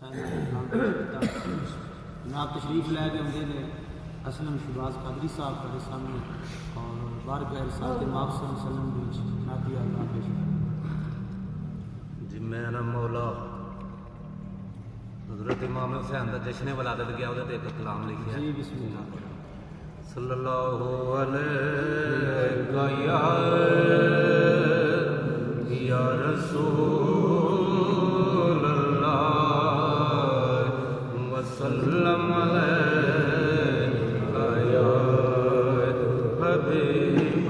जनाब तशरीफ लैके आते हैं असलम शहबाज कादरी साहब के सामने और बार गैर साथ माफसलम नाती अल्लाह पेश जी मेरा मौला हज़रत इमाम हुसैन का जश्न वलादत गया वो एक कलाम लिखा जी बिस्मिल्लाह सल्लल्लाहु अलैहि या रसूल अल्लाह वसल्लम अलैका या हबीबल्लाह।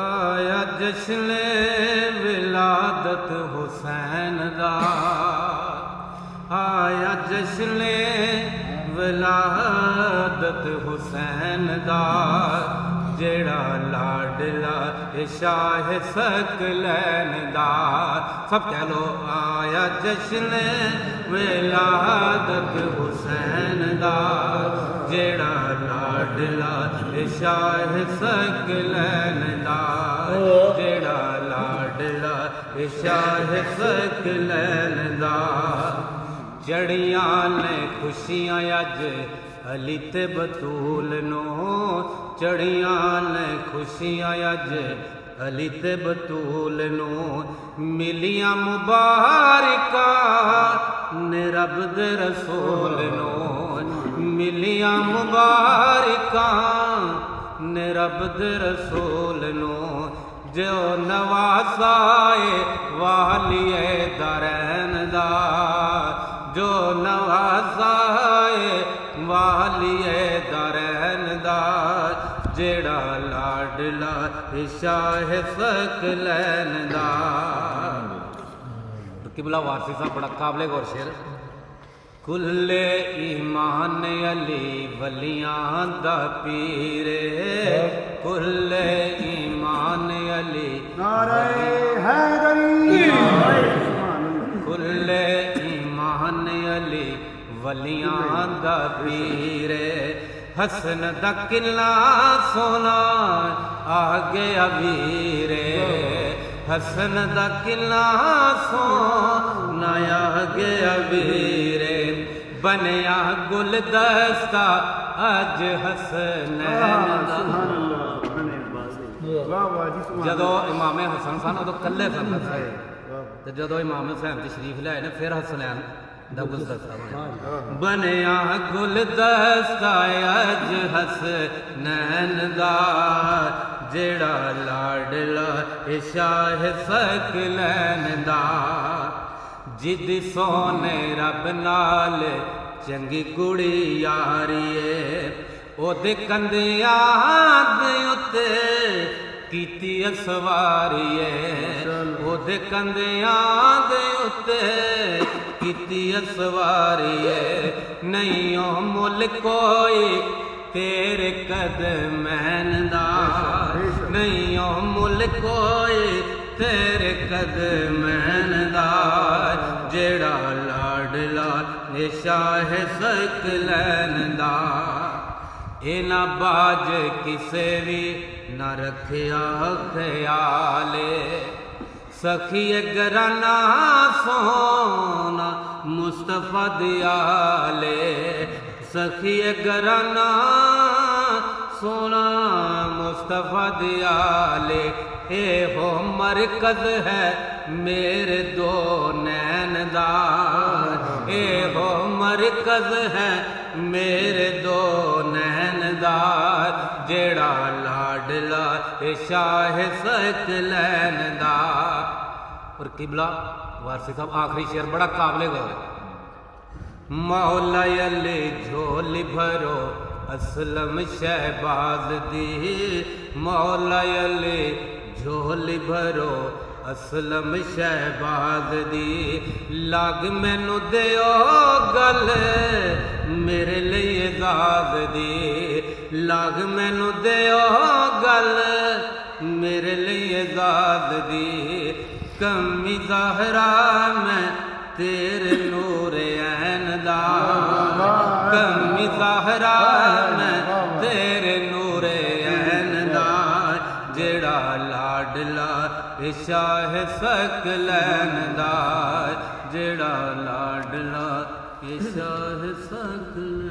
आया जश्न विलादत हुसैन दा, आया जश्न विलादत हुसैन दा, जेड़ा लाडला शाह सकलैन दा। सब कह लो आया जश्न विलादत हुसैन दा, जेड़ा लाडला शाह सकलैन दा, जेड़ा लाडला शाह सकलैन दा। जड़ियां ने खुशियां अज अली ते बतूल नो, चढ़ियां ने खुशियां अज अली ते बतूल नो, मिलियां मुबारका ने रब दे रसूल नो, मिलियां मुबारका ने रब दे रसूल नो, जो नवासाए वालिए दरैन दा, जो नवासाए वालिए दरैन दा, जेड़ा लाडला शाह सकलैन दा। किबला वारसी साहब बड़ा काबले गौर शेर। कुल्ले ईमान अली वलियां दा पीरे, कुल्ले ईमान अली नारे हैदरी, कुल्ले ईमान अली वलियां दा पीरे, हसन दा किला सोना आ गया वीरे, हसन दा किला सोना आ गया वीरे, बनया गुलदस्ता अज हसनैन दा। जदों इमाम हसन सन उदों कल्ले सन ते जदों इमाम हुसैन तशरीफ लाए ने फिर हसनैन दा गुलदस्ता बनया गुलदस्ता अज हसनैन दा, जेड़ा लाडला शाह सकलैन दा। जिद सोने रब नाल चंगी कुड़ी यारीए, ओदे कंधियां दे उत्ते कीती असवारीए, ओदे कंधियां दे उत्ते कीती असवारीए, नहीं ओ मुल कोई तेरे कदमैन दा, नहीं ओ मुल कोई तेरे कदमैन दा, जेड़ा लाडला शाह सकलैन दा। इना बाज किसे भी न रखिया ख्याले, सखिए घराना सोना मुस्तफा दियाले, सखिए घराना सोना मुस्तफा दियाले, ए हो मरकज है मेरे दो नैन दा, ए हो मरकज है मेरे दो नैन दा, जेड़ा लाडला शाह सकलैन दा। और किबला वारसी साहब आखिरी शेर बड़ा काबले गौर है। मौला अली झोली भरो असलम शहबाज दी, मौला अली झोली भरो असलम शहबाज दी, लाग मैनू दियो गल मेरे लिए दाद दी, लाग मैनू दियो गल मेरे लिए दाद दी, कमी ज़ाहरा मैं तेरे नूर ऐन दा, कमी ज़ाहरा मैं तेरे नूर ऐन दा, जेड़ा लाडला शाह सकलैन दा जेड़ा लाडला ये शाह सकलैन